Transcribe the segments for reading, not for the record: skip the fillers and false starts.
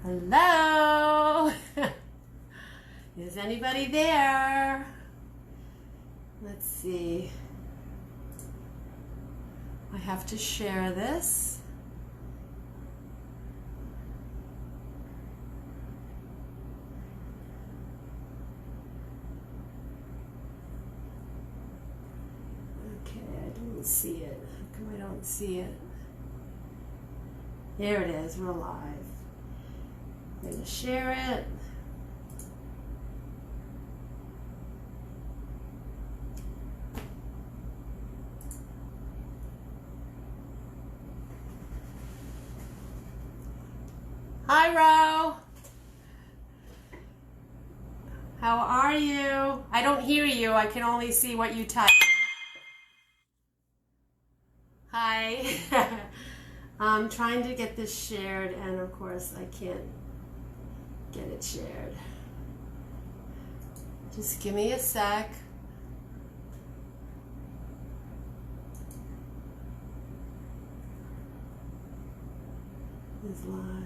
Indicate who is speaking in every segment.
Speaker 1: Hello? Is anybody there? Let's see. I have to share this. Okay, I don't see it. How come I don't see it? There it is, we're live. I'm going to share it. Hi, Ro. How are you? I don't hear you. I can only see what you type. Hi. I'm trying to get this shared, and of course I can't get it shared. Just give me a sec. It's live.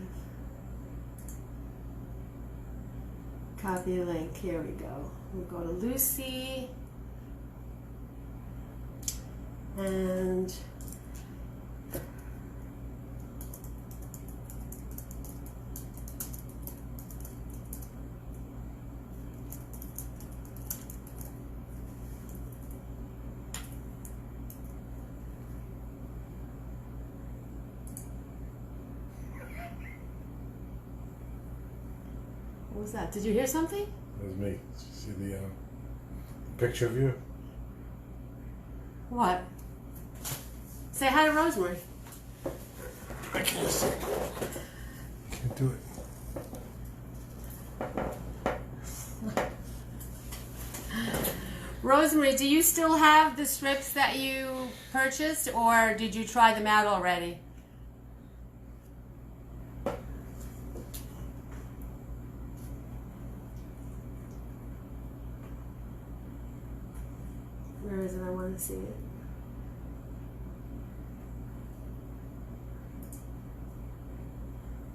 Speaker 1: Copy link. Here we go. We'll go to Lucy. And what was that? Did you hear something?
Speaker 2: It was me. See the picture of you?
Speaker 1: What? Say hi to Rosemary.
Speaker 2: I can't see. Can't do it.
Speaker 1: Rosemary, do you still have the strips that you purchased, or did you try them out already? Where is it? I want to see it.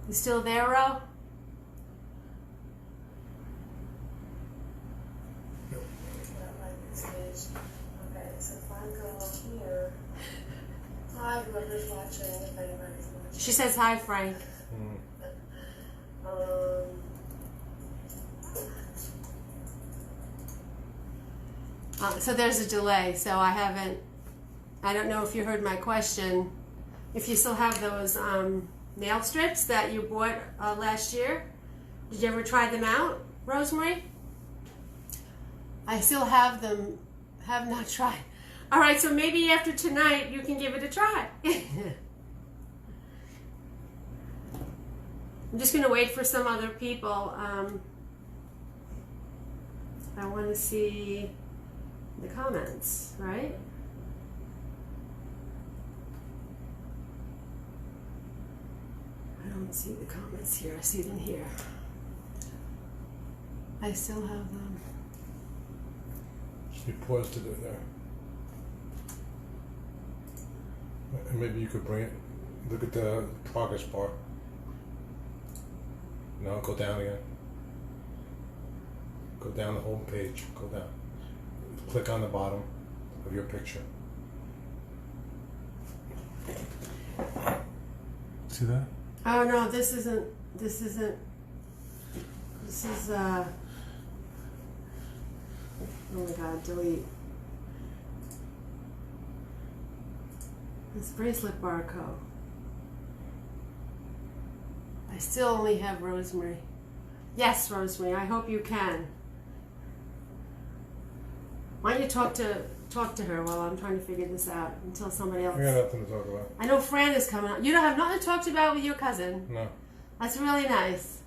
Speaker 1: You still there, Ro?
Speaker 2: Yep.
Speaker 3: Okay, so if I go up here, hi, whoever's watching, if anybody's watching.
Speaker 1: She says hi, Frank. So there's a delay, so I don't know if you heard my question. If you still have those nail strips that you bought last year, did you ever try them out, Rosemary? I still have them, have not tried. All right, so maybe after tonight you can give it a try. I'm just gonna wait for some other people. I want to see the comments, right? I don't see the comments here. I see them here. I still have them.
Speaker 2: You paused it in there. And maybe you could bring it. Look at the progress bar. No, go down again. Go down the whole page. Go down. Click on the bottom of your picture. See that?
Speaker 1: Oh no, this is, oh my God, delete. This bracelet barcode. I still only have Rosemary. Yes, Rosemary, I hope you can. Why don't you talk to her while I'm trying to figure this out until somebody else.
Speaker 2: I got nothing to talk about.
Speaker 1: I know Fran is coming out. You don't have nothing to talk about with your cousin.
Speaker 2: No.
Speaker 1: That's really nice.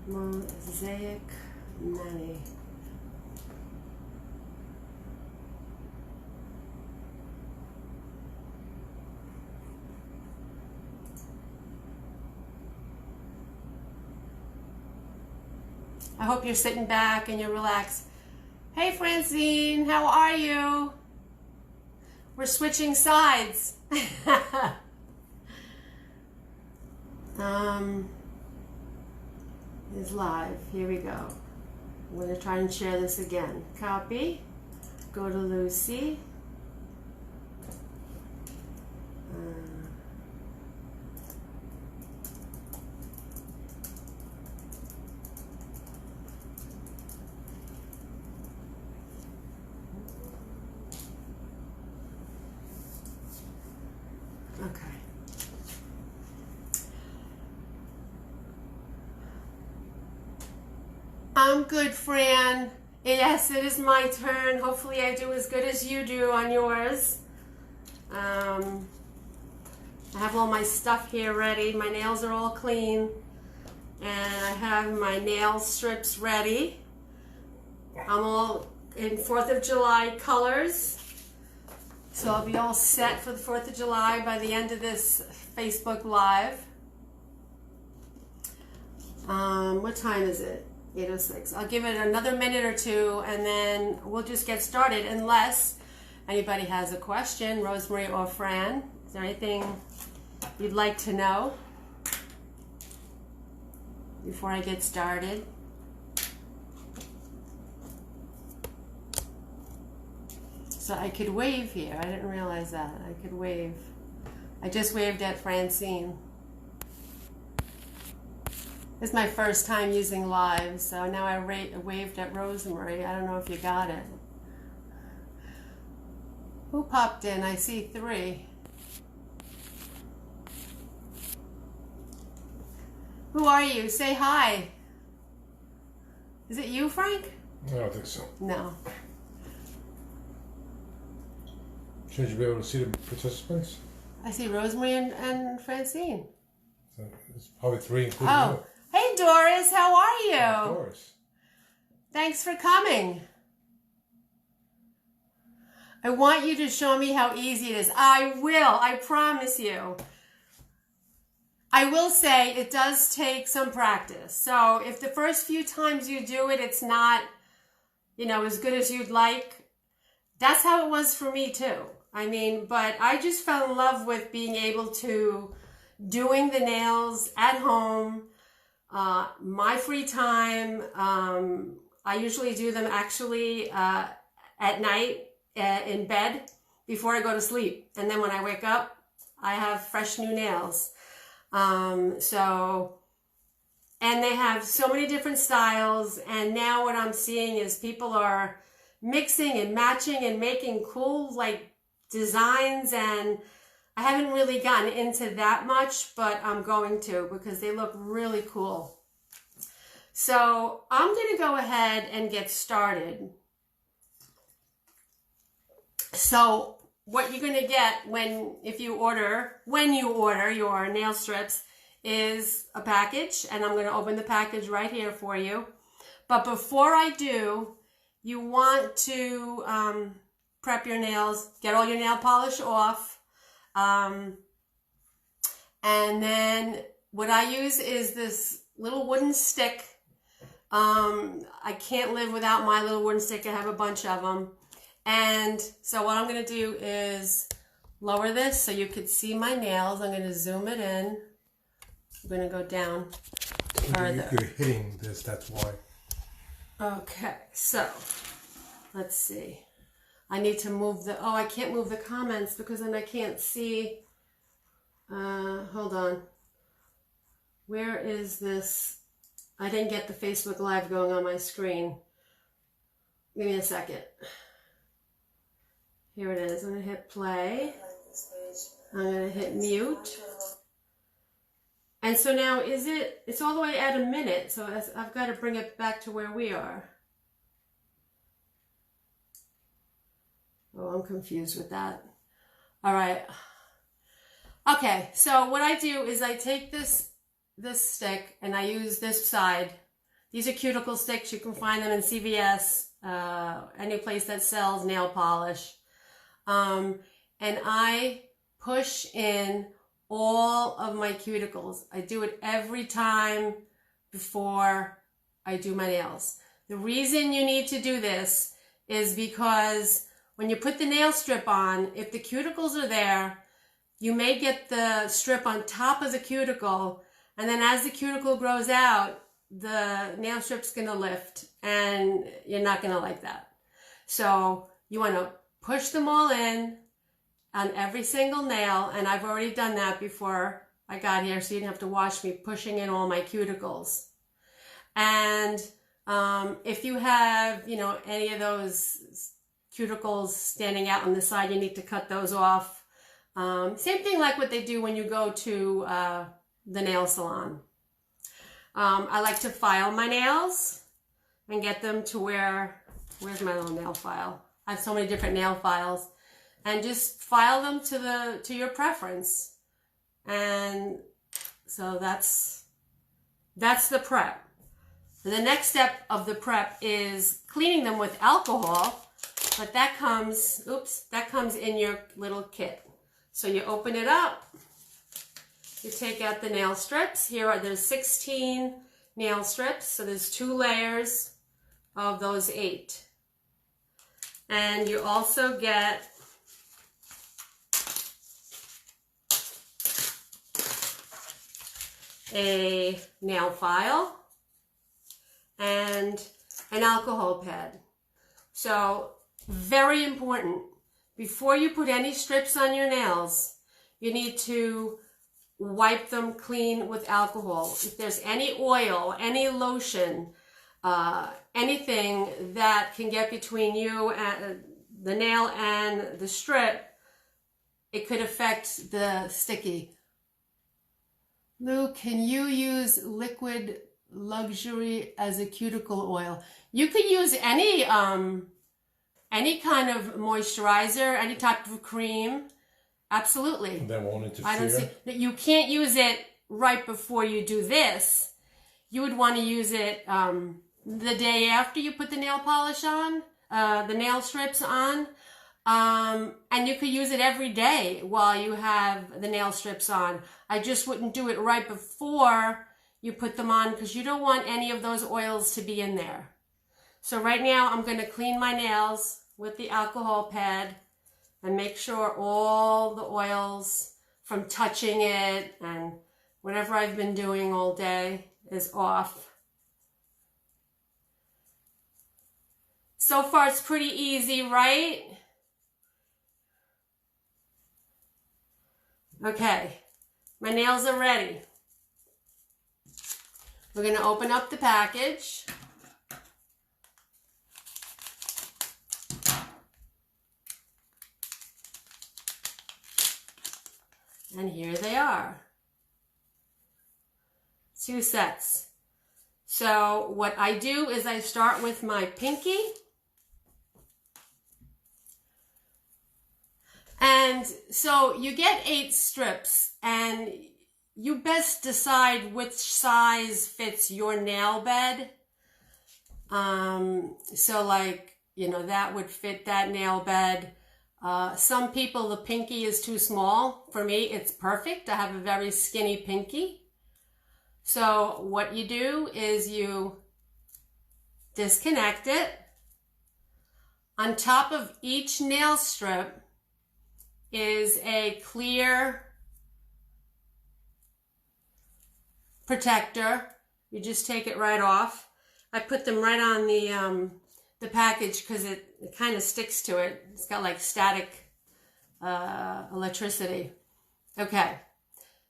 Speaker 1: MosaicMani. I hope you're sitting back and you're relaxed. Hey Francine, how are you? We're switching sides. is live. Here we go. I'm going to try and share this again. Copy. Go to Lucy. Okay. I'm good, Fran. Yes, it is my turn. Hopefully I do as good as you do on yours. I have all my stuff here ready. My nails are all clean. And I have my nail strips ready. I'm all in 4th of July colors. So I'll be all set for the 4th of July by the end of this Facebook Live. What time is it? 8:06. I'll give it another minute or two and then we'll just get started unless anybody has a question. Rosemary or Fran, is there anything you'd like to know before I get started? So I could wave here. I didn't realize that. I could wave. I just waved at Francine. This is my first time using live, so now I waved at Rosemary. I don't know if you got it. Who popped in? I see 3. Who are you? Say hi. Is it you, Frank?
Speaker 2: I don't think so.
Speaker 1: No.
Speaker 2: Shouldn't you be able to see the participants?
Speaker 1: I see Rosemary and Francine.
Speaker 2: So it's probably 3 including
Speaker 1: Oh.
Speaker 2: you.
Speaker 1: Hey, Doris. How are you?
Speaker 2: Of course.
Speaker 1: Thanks for coming. I want you to show me how easy it is. I will. I promise you. I will say it does take some practice. So if the first few times you do it, it's not, as good as you'd like, that's how it was for me too. I mean, but I just fell in love with being able to doing the nails at home, my free time. I usually do them actually at night in bed before I go to sleep. And then when I wake up, I have fresh new nails. And they have so many different styles. And now what I'm seeing is people are mixing and matching and making cool designs, and I haven't really gotten into that much, but I'm going to because they look really cool. So I'm going to go ahead and get started. So what you're going to get when you order your nail strips is a package, and I'm going to open the package right here for you. But before I do, you want to prep your nails, get all your nail polish off, and then what I use is this little wooden stick. I can't live without my little wooden stick. I have a bunch of them. And so what I'm going to do is lower this so you could see my nails. I'm going to zoom it in. I'm going to go down further.
Speaker 2: You're hitting this, that's why.
Speaker 1: Okay, so let's see. I need to move I can't move the comments because then I can't see. Hold on. Where is this? I didn't get the Facebook Live going on my screen. Give me a second. Here it is. I'm going to hit play. I'm going to hit mute. And so now it's all the way at a minute. So I've got to bring it back to where we are. Oh, I'm confused with that. All right. Okay, so what I do is I take this stick and I use this side. These are Cuticle Sticks. You can find them in CVS, any place that sells nail polish. And I push in all of my cuticles. I do it every time before I do my nails. The reason you need to do this is because when you put the nail strip on, if the cuticles are there, you may get the strip on top of the cuticle And then as the cuticle grows out, the nail strip's going to lift, and you're not going to like that. So you want to push them all in on every single nail, and I've already done that before I got here, so you didn't have to watch me pushing in all my cuticles. And if you have, you know, any of those cuticles standing out on the side, you need to cut those off. Same thing like what they do when you go to the nail salon. I like to file my nails and get them to where's my little nail file? I have so many different nail files, and just file them to your preference. And so that's the prep. The next step of the prep is cleaning them with alcohol, but that comes in your little kit. So you open it up, you take out the nail strips. There's 16 nail strips, so there's 2 layers of those 8. And you also get a nail file and an alcohol pad. So very important, before you put any strips on your nails, you need to wipe them clean with alcohol. If there's any oil, any lotion, anything that can get between you and the nail and the strip, it could affect the sticky. Lou, can you use liquid luxury as a cuticle oil? You could use any kind of moisturizer, any type of cream. Absolutely.
Speaker 2: That won't interfere?
Speaker 1: I don't see. You can't use it right before you do this. You would want to use it the day after you put the nail polish on, the nail strips on. And you could use it every day while you have the nail strips on. I just wouldn't do it right before you put them on, because you don't want any of those oils to be in there. So right now I'm going to clean my nails with the alcohol pad and make sure all the oils from touching it and whatever I've been doing all day is off. So far it's pretty easy, right? Okay, my nails are ready. We're going to open up the package. And here they are. 2 sets. So what I do is I start with my pinky. And so you get 8 strips, and you best decide which size fits your nail bed. So like, you know, that would fit that nail bed. Some people, the pinky is too small. For me, it's perfect. I have a very skinny pinky. So what you do is you disconnect it. On top of each nail strip is a clear protector. You just take it right off. I put them right on the package because it kind of sticks to it. It's got like static electricity. Okay,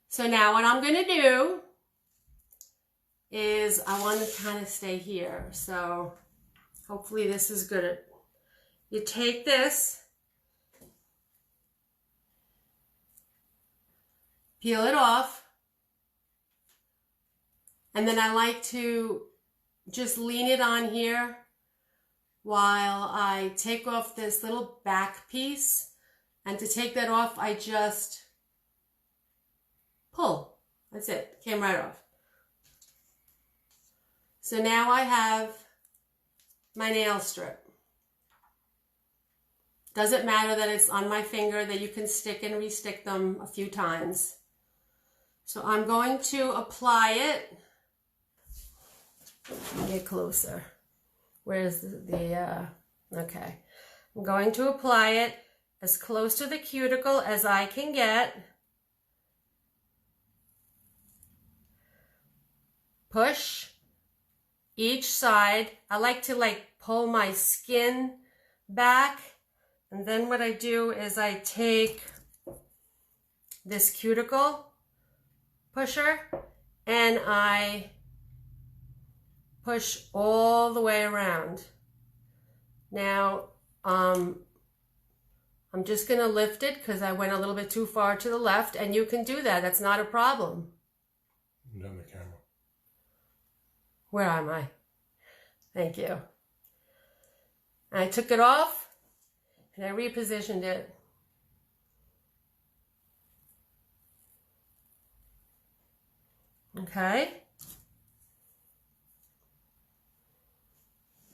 Speaker 1: so now what I'm going to do is I want to kind of stay here. So hopefully this is good. You take this, peel it off, and then I like to just lean it on here while I take off this little back piece. And to take that off, I just pull. That's it. Came right off. So now I have my nail strip. Doesn't matter that it's on my finger, that you can stick and restick them a few times. So I'm going to apply it. Let me get closer. Where's the okay. I'm going to apply it as close to the cuticle as I can get. push each side. I like to like pull my skin back, and then what I do is I take this cuticle pusher and I push all the way around. Now I'm just gonna lift it because I went a little bit too far to the left, and you can do that. That's not a problem.
Speaker 2: Not on the camera.
Speaker 1: Where am I? Thank you. I took it off and I repositioned it. Okay.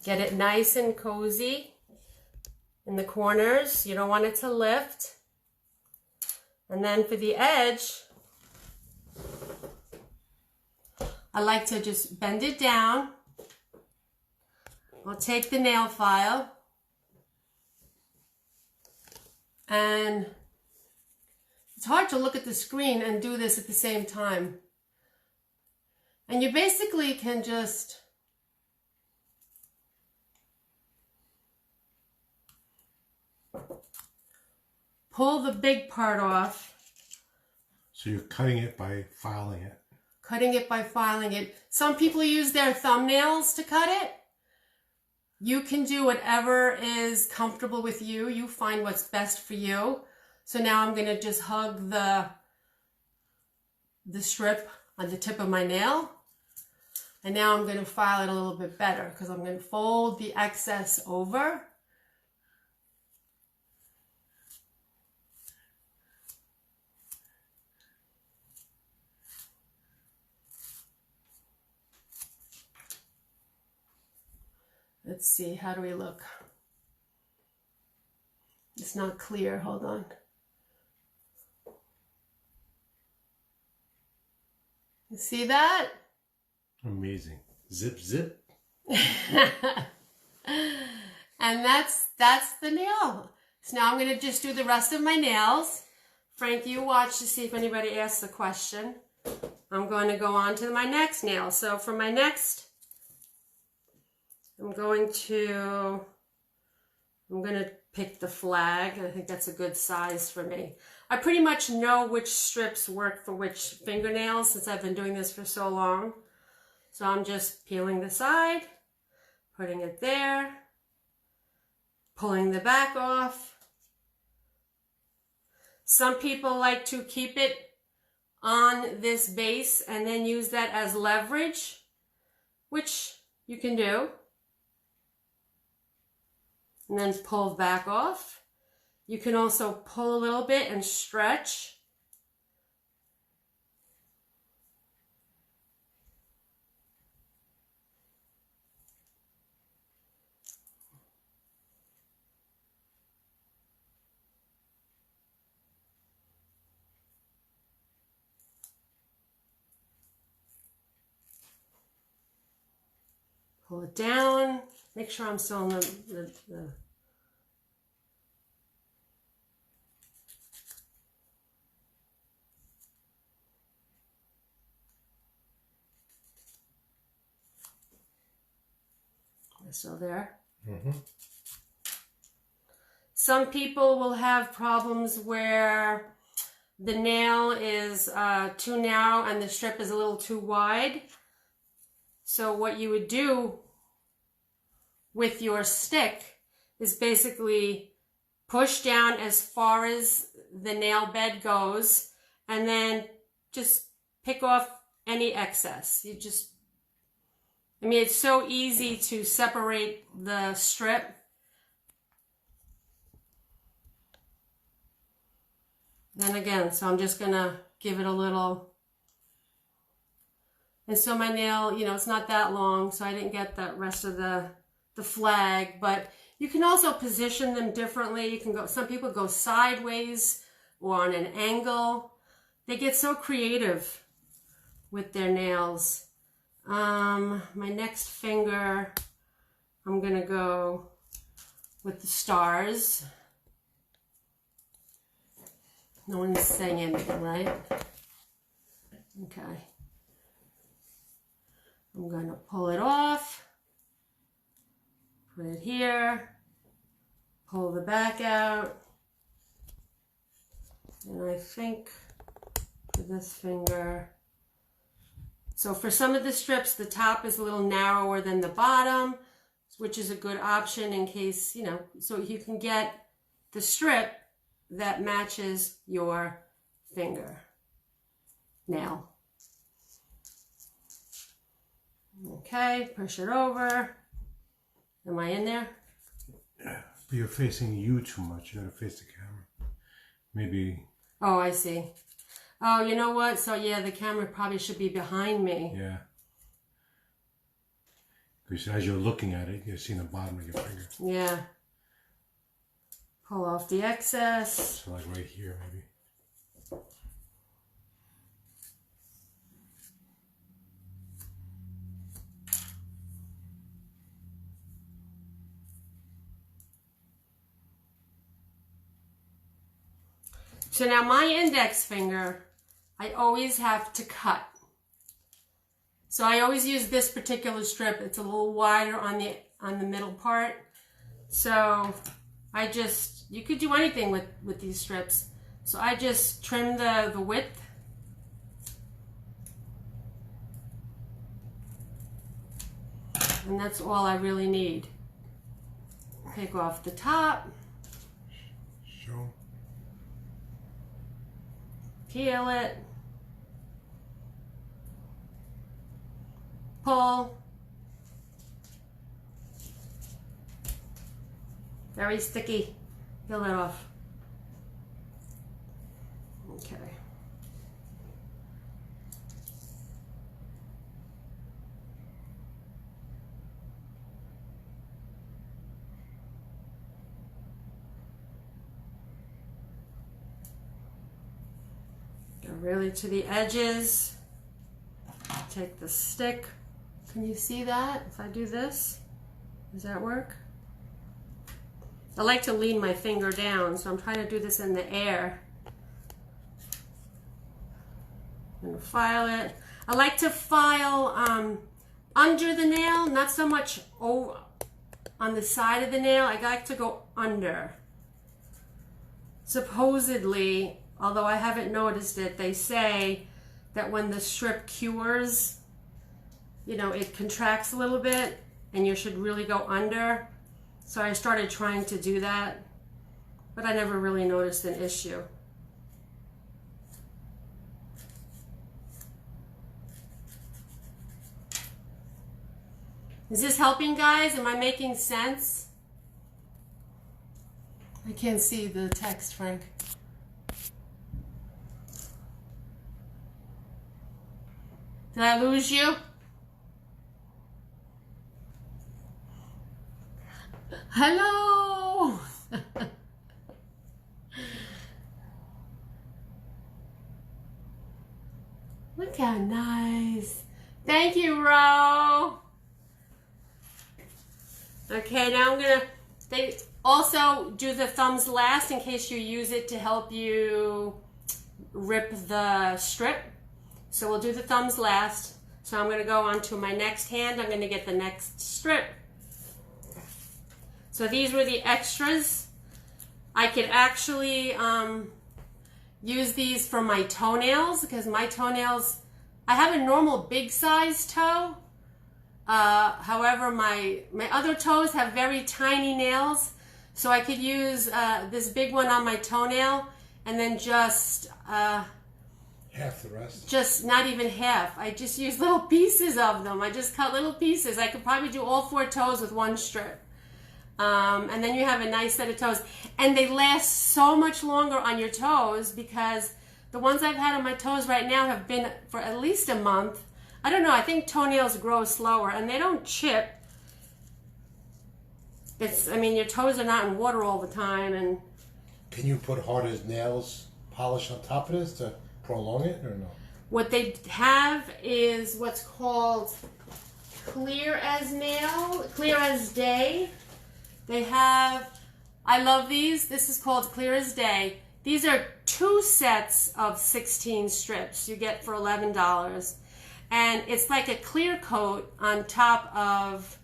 Speaker 1: Get it nice and cozy in the corners. You don't want it to lift. And then for the edge, I like to just bend it down. I'll take the nail file and it's hard to look at the screen and do this at the same time. And you basically can just pull the big part off.
Speaker 2: So you're cutting it by filing it.
Speaker 1: Cutting it by filing it. Some people use their thumbnails to cut it. You can do whatever is comfortable with you. You find what's best for you. So now I'm going to just hug the strip on the tip of my nail. And now I'm going to file it a little bit better because I'm going to fold the excess over. Let's see, how do we look? It's not clear, hold on. You see that?
Speaker 2: Amazing. Zip, zip.
Speaker 1: And that's the nail. So now I'm going to just do the rest of my nails. Frank, you watch to see if anybody asks a question. I'm going to go on to my next nail. So for my next, I'm going to pick the flag. I think that's a good size for me. I pretty much know which strips work for which fingernails since I've been doing this for so long. So I'm just peeling the side, putting it there, pulling the back off. Some people like to keep it on this base and then use that as leverage, which you can do. And then pull back off. You can also pull a little bit and stretch. Pull it down. Make sure I'm still in the still there.
Speaker 2: Mm-hmm.
Speaker 1: Some people will have problems where the nail is too narrow and the strip is a little too wide. So what you would do with your stick is basically push down as far as the nail bed goes and then just pick off any excess. I mean, it's so easy to separate the strip. Then again, so I'm just gonna give it a little. And so my nail, you know, it's not that long, so I didn't get the rest of the flag, but you can also position them differently. You can go, some people go sideways or on an angle. They get so creative with their nails. My next finger, I'm gonna go with the stars. No one's saying anything, right? Okay. I'm going to pull it off, put it here, pull the back out, and I think for this finger, so for some of the strips, the top is a little narrower than the bottom, which is a good option in case, you know, so you can get the strip that matches your finger nail. Okay, push it over. Am I in there?
Speaker 2: Yeah, but you're facing you too much. You gotta face the camera. Maybe.
Speaker 1: Oh, I see. Oh, you know what? So yeah, the camera probably should be behind me.
Speaker 2: Yeah. Because as you're looking at it, you're seeing the bottom of your finger.
Speaker 1: Yeah. Pull off the excess.
Speaker 2: So like right here, maybe.
Speaker 1: So now my index finger, I always have to cut. So I always use this particular strip. It's a little wider on the middle part. So I just, you could do anything with these strips. So I just trim the width. And that's all I really need. Take off the top.
Speaker 2: Show.
Speaker 1: Peel it. Pull. Very sticky. Peel it off. Okay. Go really to the edges. Take the stick. Can you see that? If I do this, does that work? I like to lean my finger down, so I'm trying to do this in the air. I'm gonna file it. I like to file under the nail, not so much over on the side of the nail. I like to go under. Supposedly, although I haven't noticed it, they say that when the strip cures, you know, it contracts a little bit and you should really go under. So I started trying to do that, but I never really noticed an issue. Is this helping, guys? Am I making sense? I can't see the text, Frank. Did I lose you? Hello! Look how nice. Thank you, Ro. Okay, now I'm gonna, they also do the thumbs last in case you use it to help you rip the strip. So we'll do the thumbs last. So I'm gonna go on to my next hand. I'm gonna get the next strip. So these were the extras. I could actually use these for my toenails because my toenails, I have a normal big size toe. However, my other toes have very tiny nails. So I could use this big one on my toenail and then just
Speaker 2: half the rest.
Speaker 1: Just not even half. I just use little pieces of them. I just cut little pieces. I could probably do all 4 toes with one strip. And then you have a nice set of toes. And they last so much longer on your toes because the ones I've had on my toes right now have been for at least a month. I don't know, I think toenails grow slower and they don't chip. I mean, your toes are not in water all the time. And
Speaker 2: can you put hard as nails polish on top of this to prolong it or no?
Speaker 1: What they have is what's called clear as day. They have, I love these. This is called Clear as Day. These are 2 sets of 16 strips you get for $11. and it's like a clear coat on top of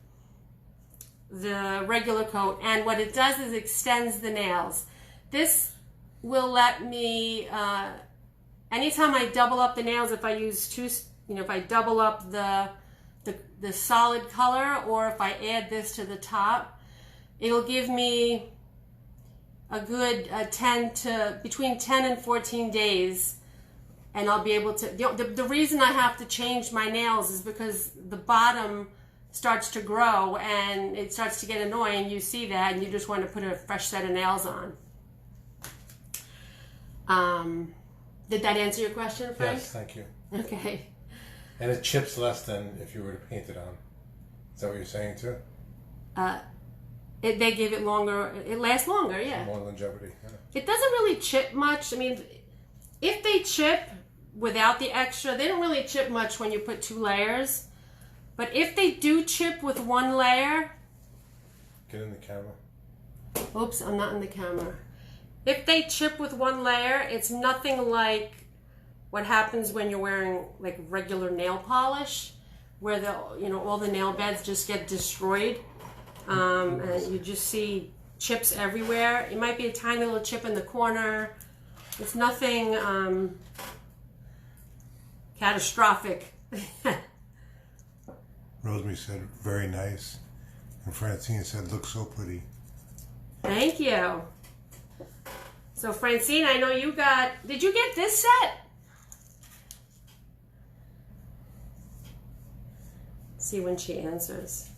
Speaker 1: the regular coat, and what it does is extends the nails. This will let me, anytime I double up the nails, if I use two, if I double up the solid color, or if I add this to the top, it'll give me a good between 10 and 14 days, and I'll be able to, the reason I have to change my nails is because the bottom starts to grow and it starts to get annoying. You see that, and you just want to put a fresh set of nails on. Did that answer your question, Frank?
Speaker 2: Yes, thank you.
Speaker 1: Okay.
Speaker 2: And it chips less than if you were to paint it on. Is that what you're saying too?
Speaker 1: They give it longer. It lasts longer, yeah.
Speaker 2: More longevity. Yeah.
Speaker 1: It doesn't really chip much. I mean, if they chip without the extra, they don't really chip much when you put 2 layers. But if they do chip with 1 layer...
Speaker 2: Get in the camera.
Speaker 1: Oops, I'm not in the camera. If they chip with 1 layer, it's nothing like what happens when you're wearing like regular nail polish, where all the nail beds just get destroyed, and you just see chips everywhere. It might be a tiny little chip in the corner. It's nothing catastrophic.
Speaker 2: Rosemary said, very nice. And Francine said, looks so pretty.
Speaker 1: Thank you. So Francine, I know you got, did you get this set? See when she answers.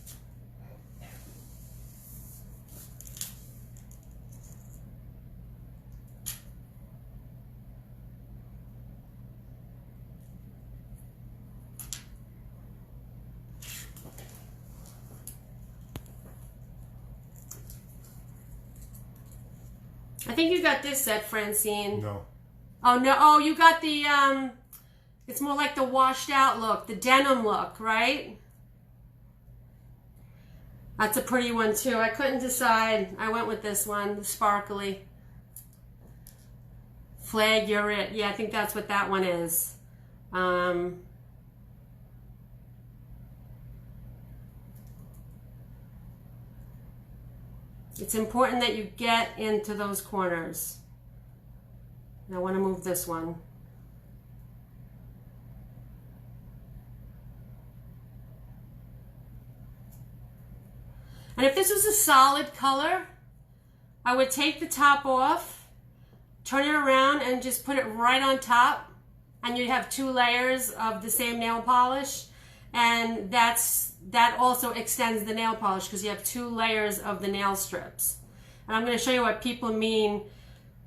Speaker 1: I think you got this set, Francine.
Speaker 2: No.
Speaker 1: Oh, no. Oh, you got the, it's more like the washed out look, the denim look, right? That's a pretty one, too. I couldn't decide. I went with this one, the sparkly. Flag, you're it. Yeah, I think that's what that one is. It's important that you get into those corners. I want to move this one. And if this was a solid color, I would take the top off, turn it around, and just put it right on top, and you'd have 2 layers of the same nail polish, and that also extends the nail polish because you have 2 layers of the nail strips. And I'm going to show you what people mean.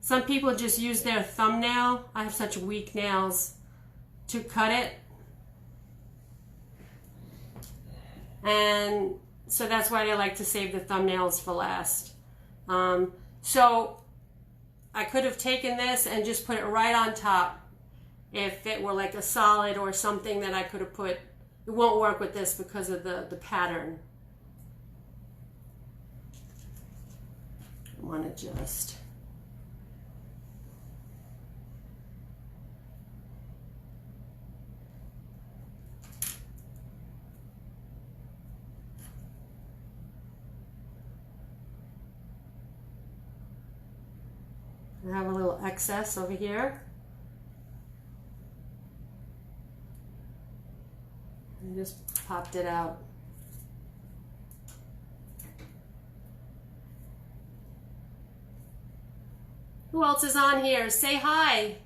Speaker 1: Some people just use their thumbnail. I have such weak nails to cut it. And so that's why I like to save the thumbnails for last. So I could have taken this and just put it right on top if it were like a solid or something that I could have put. It won't work with this because of the pattern. I want to just... I have a little excess over here. I just popped it out. Who else is on here? Say hi.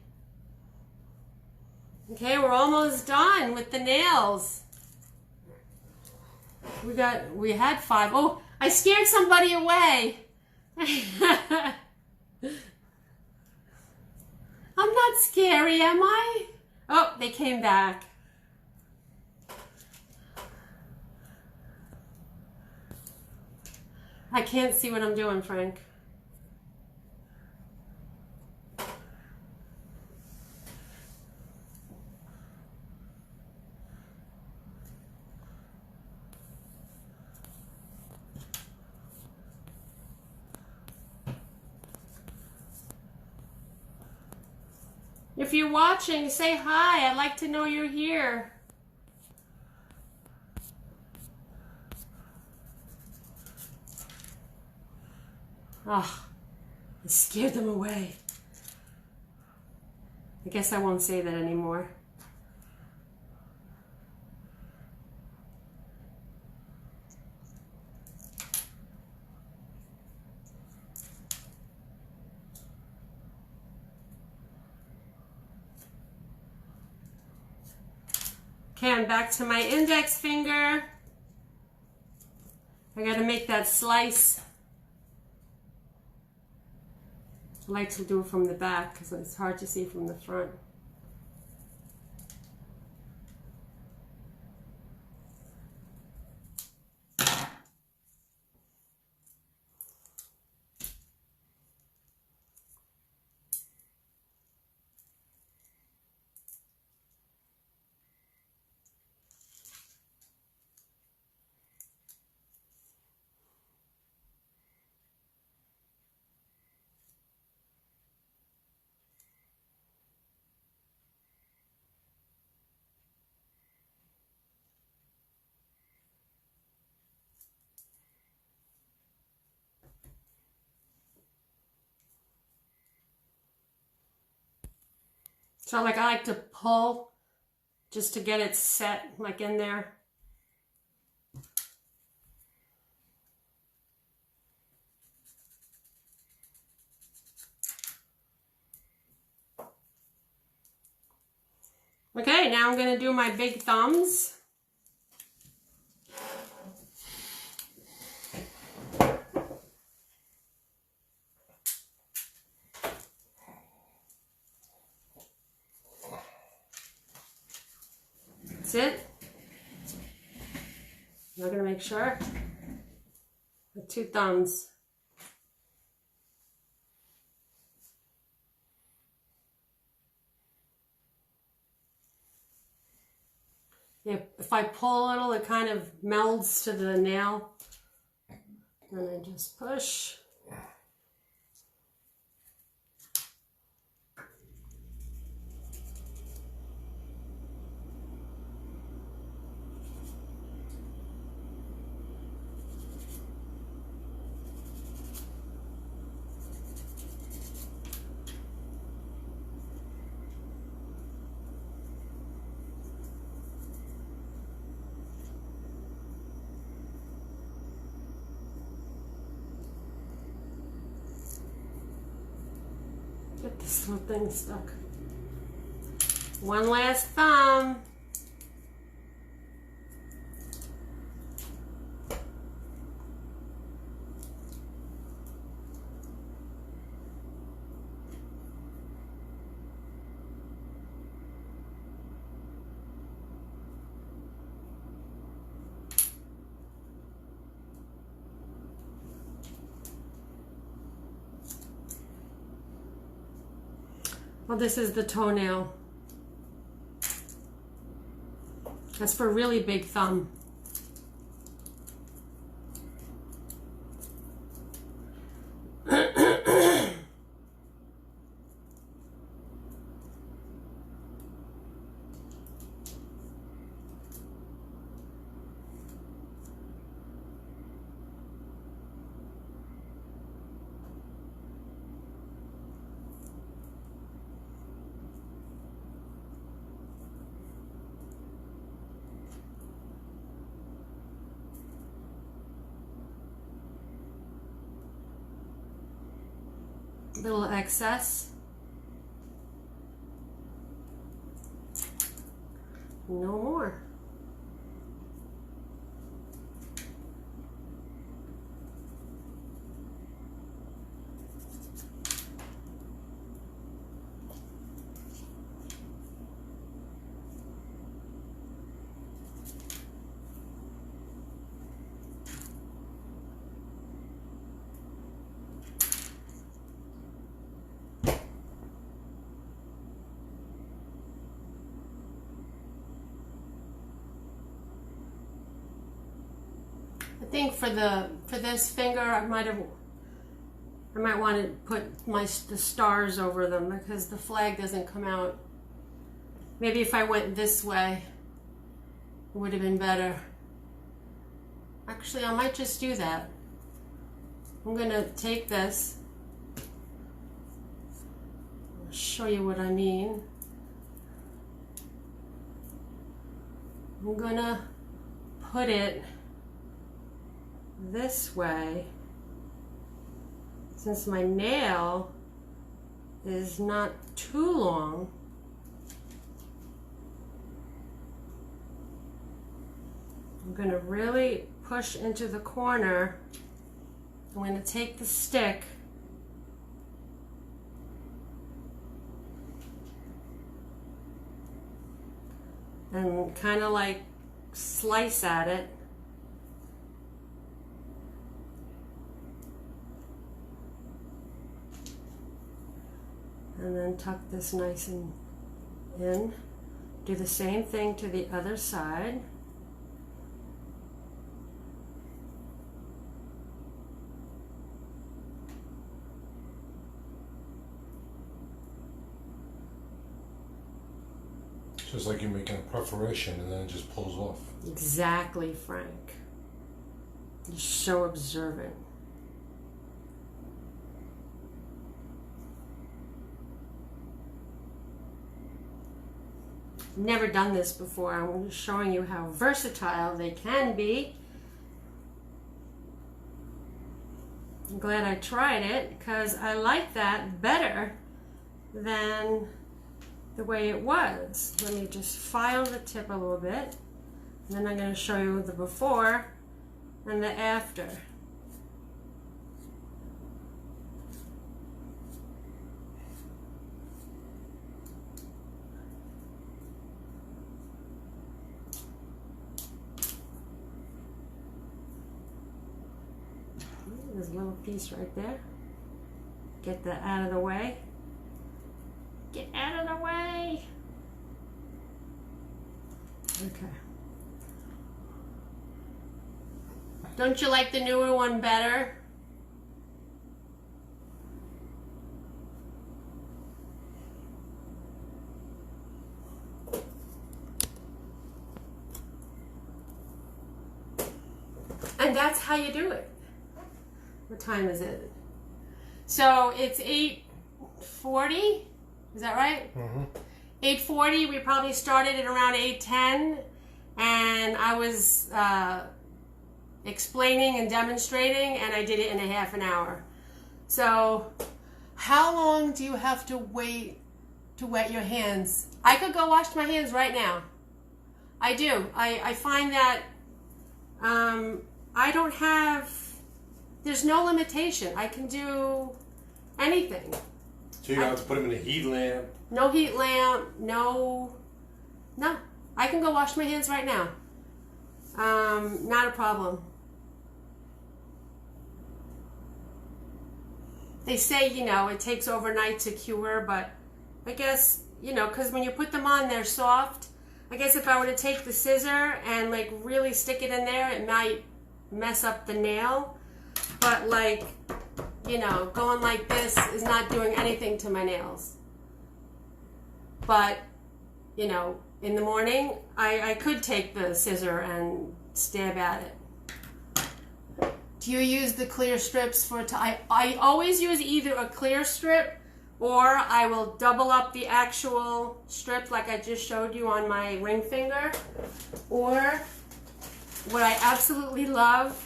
Speaker 1: Okay, we're almost done with the nails. We had 5. Oh, I scared somebody away. I'm not scary, am I? Oh, they came back. I can't see what I'm doing, Frank. If you're watching, say hi. I'd like to know you're here. Oh, I scared them away. I guess I won't say that anymore. Okay, I'm back to my index finger. I gotta make that slice. I like to do it from the back because it's hard to see from the front. So like I like to pull just to get it set like in there. Okay, now I'm gonna do my big thumbs. That's it. I'm gonna make sure. The 2 thumbs. Yeah, if I pull a little, it kind of melds to the nail. And I just push. Get this little thing stuck. One last thumb. Well, this is the toenail. That's for really big thumb. Little excess. No more. I think for this finger, I might want to put the stars over them because the flag doesn't come out. Maybe if I went this way, it would have been better. Actually, I might just do that. I'm going to take this. I'll show you what I mean. I'm going to put it this way, since my nail is not too long. I'm going to really push into the corner. I'm going to take the stick and kind of like slice at it. And then tuck this nice and in. Do the same thing to the other side.
Speaker 2: Just like you're making a perforation and then it just pulls off.
Speaker 1: Exactly, Frank. You're so observant. Never done this before. I'm just showing you how versatile they can be. I'm glad I tried it because I like that better than the way it was. Let me just file the tip a little bit, and then I'm going to show you the before and the after. There's a little piece right there. Get that out of the way. Get out of the way. Okay. Don't you like the newer one better? And that's how you do it. What time is it? So it's 8:40. Is that right? Mm-hmm. 8:40. We probably started at around 8:10, and I was explaining and demonstrating, and I did it in a half an hour. So, how long do you have to wait to wet your hands? I could go wash my hands right now. I do. I find that I don't have. There's no limitation. I can do anything.
Speaker 2: So you don't have to put them in a heat lamp?
Speaker 1: No heat lamp, no. I can go wash my hands right now. Not a problem. They say, it takes overnight to cure, but I guess, because when you put them on, they're soft. I guess if I were to take the scissor and like really stick it in there, it might mess up the nail. But going like this is not doing anything to my nails. But, in the morning, I could take the scissor and stab at it. Do you use the clear strips for I always use either a clear strip, or I will double up the actual strip like I just showed you on my ring finger. Or what I absolutely love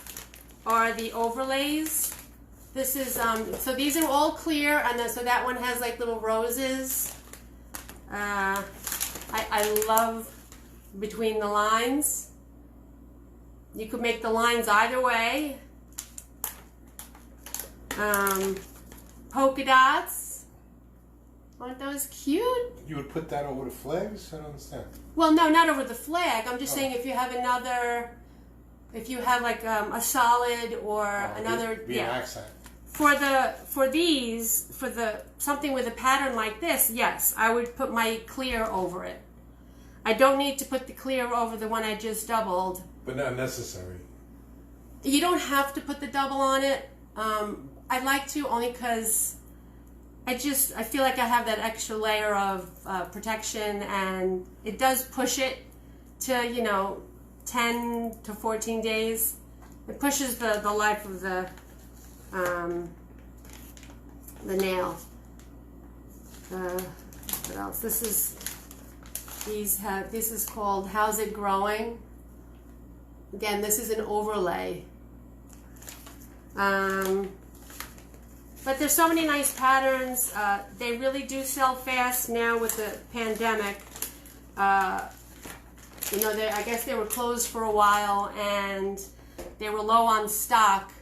Speaker 1: are the overlays. This is, so these are all clear, and then so that one has like little roses. I love between the lines. You could make the lines either way. Polka dots. Aren't those cute?
Speaker 2: You would put that over the flags? I don't understand.
Speaker 1: Well, no, not over the flag. I'm just saying if you have another, if you have like a solid or another,
Speaker 2: be an accent.
Speaker 1: For something with a pattern like this, yes, I would put my clear over it. I don't need to put the clear over the one I just doubled.
Speaker 2: But not necessary.
Speaker 1: You don't have to put the double on it. I like to only because I feel like I have that extra layer of protection, and it does push it to, 10 to 14 days. It pushes the life of the the nail. What else? This is called How's It Growing? Again, this is an overlay. But there's so many nice patterns. They really do sell fast now with the pandemic. You know, I guess they were closed for a while and they were low on stock,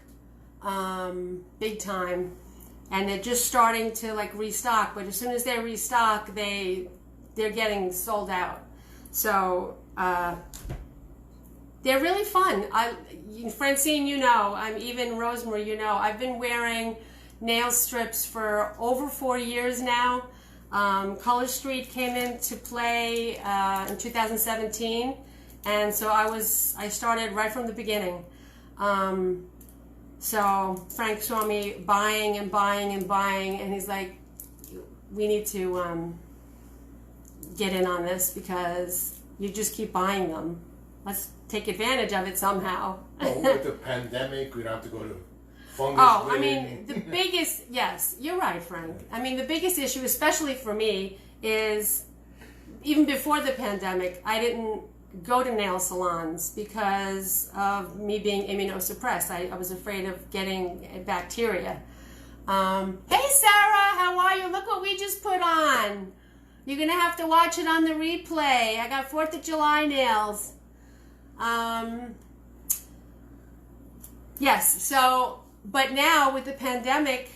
Speaker 1: big time. And they're just starting to like restock. But as soon as they restock, they're getting sold out. So they're really fun. Francine, you know, even Rosemary, you know, I've been wearing nail strips for over 4 years now. Colorstreet came into play in 2017, and so I started right from the beginning. So Frank saw me buying and buying and buying, and he's like, we need to get in on this because you just keep buying them. Let's take advantage of it somehow.
Speaker 2: Well, with the pandemic, we don't have to go to fungus.
Speaker 1: Oh, I mean, the biggest, yes, you're right, Frank. I mean, the biggest issue, especially for me, is even before the pandemic, I didn't go to nail salons because of me being immunosuppressed. I was afraid of getting bacteria. Hey, Sarah, how are you? Look what we just put on. You're going to have to watch it on the replay. I got 4th of July nails. Yes, so, but now with the pandemic,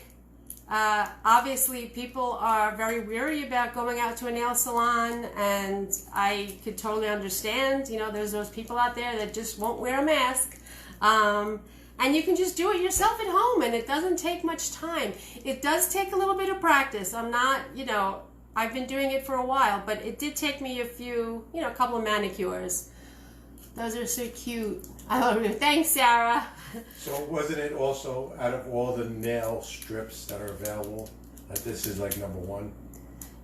Speaker 1: obviously people are very weary about going out to a nail salon, and I could totally understand. You know, there's those people out there that just won't wear a mask. And you can just do it yourself at home, and it doesn't take much time. It does take a little bit of practice. I'm not, you know, I've been doing it for a while, but it did take me a couple of manicures. Those are so cute. I love it. Thanks, Sarah.
Speaker 2: So wasn't it also, out of all the nail strips that are available, that this is like number one?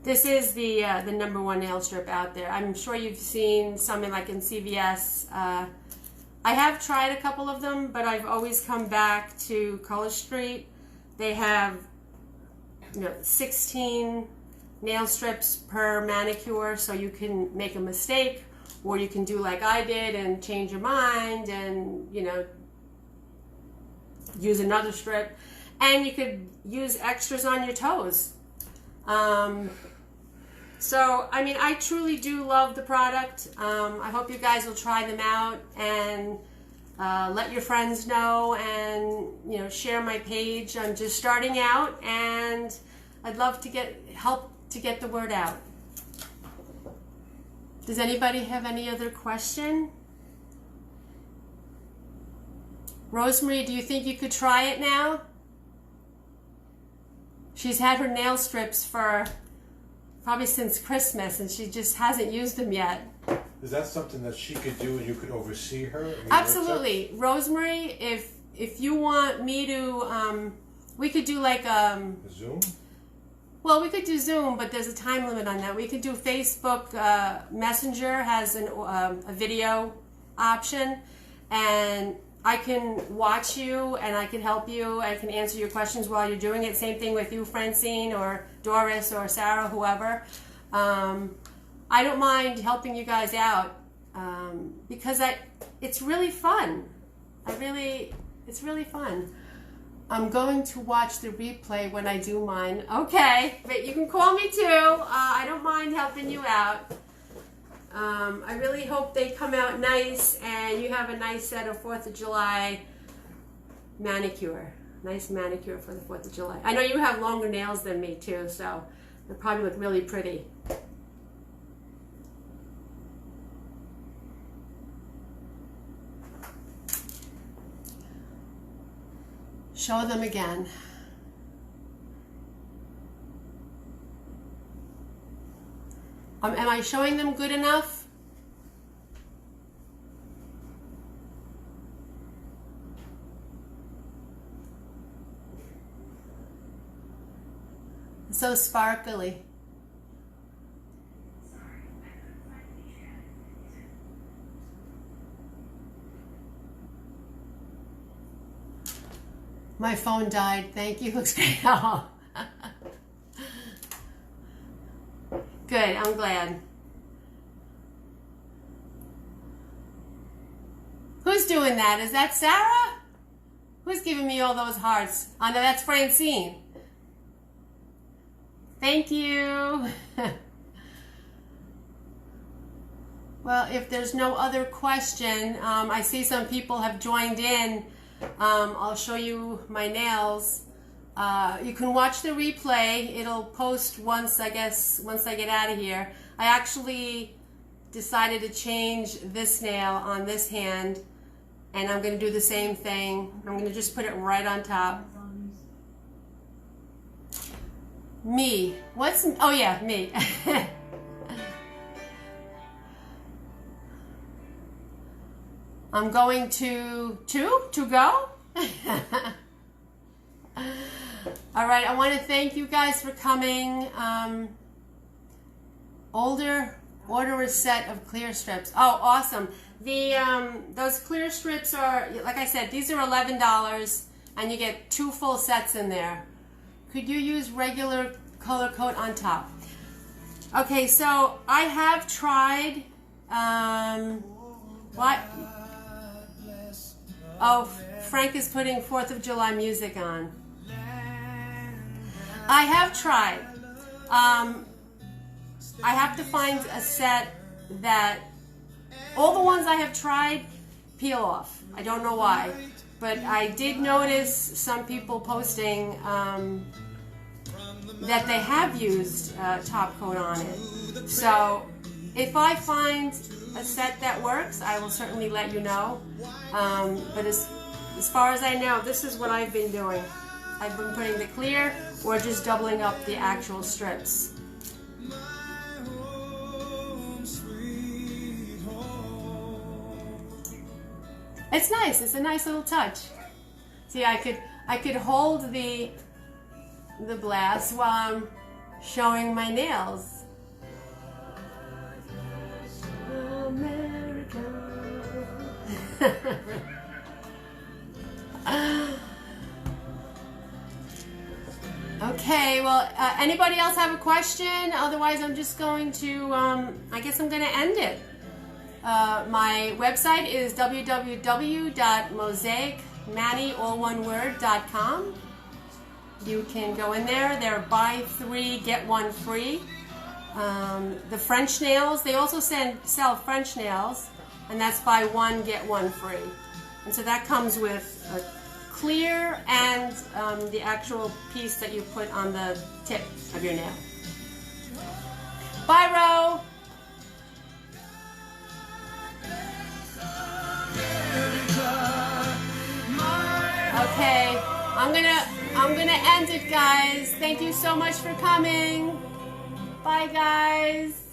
Speaker 1: This is the number one nail strip out there. I'm sure you've seen something like in CVS. I have tried a couple of them, but I've always come back to colorstreet. They have 16 nail strips per manicure, so you can make a mistake, or you can do like I did and change your mind and, use another strip. And you could use extras on your toes. So, I mean, I truly do love the product. I hope you guys will try them out and let your friends know and, share my page. I'm just starting out and I'd love to help to get the word out. Does anybody have any other question? Rosemary, do you think you could try it now? She's had her nail strips for probably since Christmas, and she just hasn't used them yet.
Speaker 2: Is that something that she could do and you could oversee her?
Speaker 1: Absolutely. Rosemary, if you want me to, we could do like
Speaker 2: Zoom?
Speaker 1: Well, we could do Zoom, but there's a time limit on that. We could do Facebook Messenger has a video option, and I can watch you and I can help you. I can answer your questions while you're doing it. Same thing with you, Francine, or Doris, or Sarah, whoever. I don't mind helping you guys out because it's really fun. It's really fun. I'm going to watch the replay when I do mine. Okay, but you can call me too. I don't mind helping you out. I really hope they come out nice and you have a nice set of 4th of July manicure. Nice manicure for the 4th of July. I know you have longer nails than me too, so they probably look really pretty. Show them again. Am I showing them good enough? So sparkly. My phone died. Thank you. Looks great. Oh. Good. I'm glad. Who's doing that? Is that Sarah? Who's giving me all those hearts? Oh, no, that's Francine. Thank you. Well, if there's no other question, I see some people have joined in. I'll show you my nails. You can watch the replay. It'll post once I get out of here. I actually decided to change this nail on this hand, and I'm going to do the same thing. I'm going to just put it right on top. Me. Oh yeah, me. I'm going to go. All right, I want to thank you guys for coming. Order a set of clear strips. Oh, awesome. Those clear strips are, like I said, these are $11 and you get 2 full sets in there. Could you use regular color coat on top? Okay, so I have tried, what? Oh, Frank is putting 4th of July music on. I have tried. I have to find a set that, all the ones I have tried peel off. I don't know why. But I did notice some people posting that they have used top coat on it. So if I find a set that works, I will certainly let you know. But as far as I know, this is what I've been doing. I've been putting the clear or just doubling up the actual strips. It's nice. It's a nice little touch. See, I could hold the glass while I'm showing my nails. America. Okay, well, anybody else have a question? Otherwise, I'm just going to, I guess I'm going to end it. My website is www.mosaicmani.com. You can go in there. They're buy 3, get 1 free. The French nails, they also sell French nails, and that's buy 1, get 1 free. And so that comes with a clear and the actual piece that you put on the tip of your nail. Bye, Ro! Okay, I'm gonna end it, guys. Thank you so much for coming. Bye, guys.